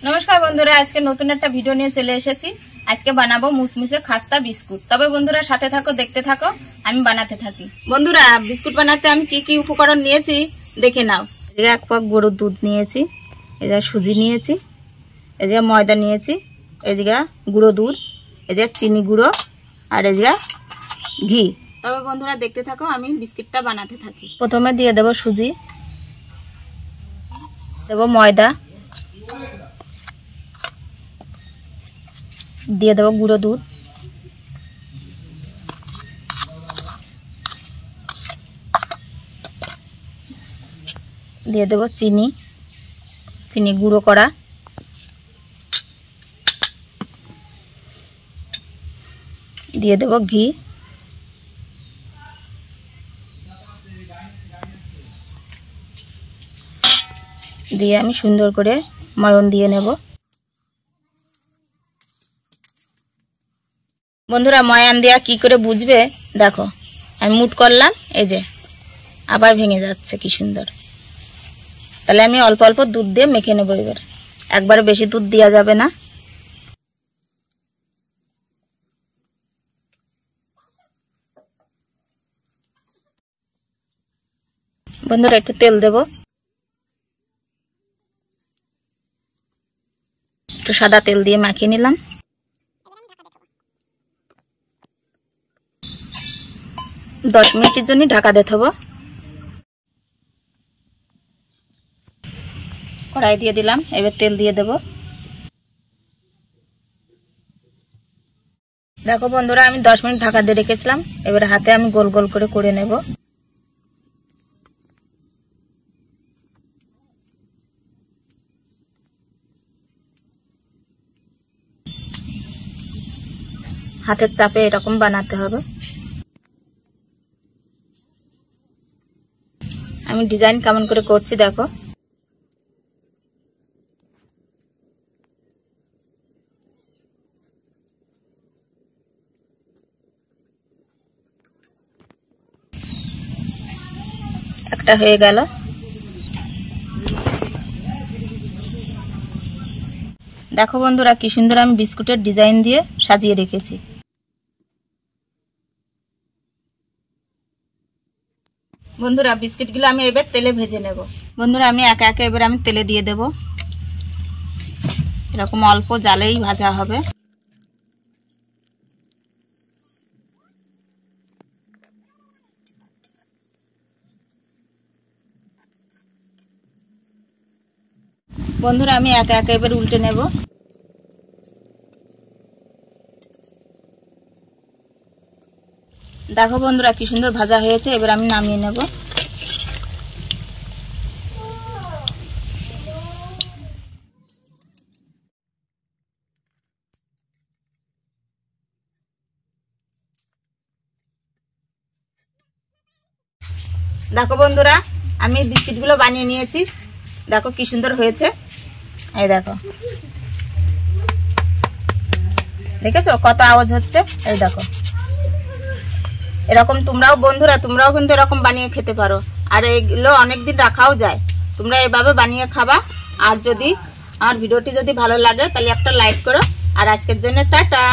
নমস্কার বন্ধুরা, আজকে নতুন একটা ভিডিও নিয়ে চলে এসেছি। আজকে বানাবো মুসমুসে খাস্তা বিস্কুট। তবে বন্ধুরা সাথে থাকো, দেখতে থাকো, আমি বানাতে থাকি। বন্ধুরা বিস্কুট বানাতে আমি কি কি উপকরণ নিয়েছি দেখে নাও। এই যে 1 কাপ গরুর দুধ নিয়েছি, এই যে সুজি নিয়েছি, এই যে ময়দা নিয়েছি, এই যে গুঁড়ো দুধ, এই যে চিনি গুঁড়ো, আর এই যে ঘি। তবে বন্ধুরা দেখতে থাকো, আমি বিস্কিটটা বানাতে থাকি। প্রথমে দিয়ে দেব সুজি, দেব ময়দা, দিয়ে দেবো গুঁড়ো দুধ, দিয়ে দেবো চিনি গুঁড়ো করা, দিয়ে দেবো ঘি, দিয়ে আমি সুন্দর করে ময়ন দিয়ে নেব। বন্ধুরা ময়ান দেওয়া কি করে বুঝবে দেখো, আমি মুট করলাম, এই যে আবার ভেঙে যাচ্ছে কি সুন্দর। তাহলে আমি অল্প অল্প দুধ দিয়ে মেখে নেবো। এবার একবারে বেশি দুধ দেওয়া যাবে না। বন্ধুরা একটু তেল দেব, একটু সাদা তেল দিয়ে মাখিয়ে নিলাম। দশ মিনিটের জন্য ঢাকা দিতে হবে। কড়াই দিয়ে দিলাম, এবার তেল দিয়ে দেব। দেখো বন্ধুরা আমি 10 মিনিট ঢাকা দিয়ে রেখেছিলাম। এবার হাতে আমি গোল গোল করে নেব। হাতের চাপে এরকম বানাতে হবে। আমি ডিজাইন কেমন করে করছি দেখো। একটা হয়ে গেল। দেখো বন্ধুরা কি সুন্দর আমি বিস্কুটের ডিজাইন দিয়ে সাজিয়ে রেখেছি। বন্ধুরা বিস্কিটগুলো আমি এবার তেলে ভেজে নেব। বন্ধুরা আমি একে একে এবার আমি তেলে দিয়ে দেব। এরকম অল্প জালেই ভাজা হবে। বন্ধুরা আমি একে একে এবার উল্টে নেব। দেখো বন্ধুরা কি সুন্দর ভাজা হয়েছে। এবার আমি নামিয়ে নেব। দেখো বন্ধুরা আমি বিস্কিটগুলো বানিয়ে নিয়েছি। দেখো কি সুন্দর হয়েছে। এই দেখো, দেখেছো কত আওয়াজ হচ্ছে। এই দেখো এরকম তোমরাও বন্ধুরা তোমরাও কিন্তু এরকম বানিয়ে খেতে পারো। আর এগুলো অনেকদিন রাখাও যায়। তোমরা এভাবে বানিয়ে খাবা। আর যদি আমার ভিডিওটি যদি ভালো লাগে তাহলে একটা লাইক করো। আর আজকের জন্য টাটা।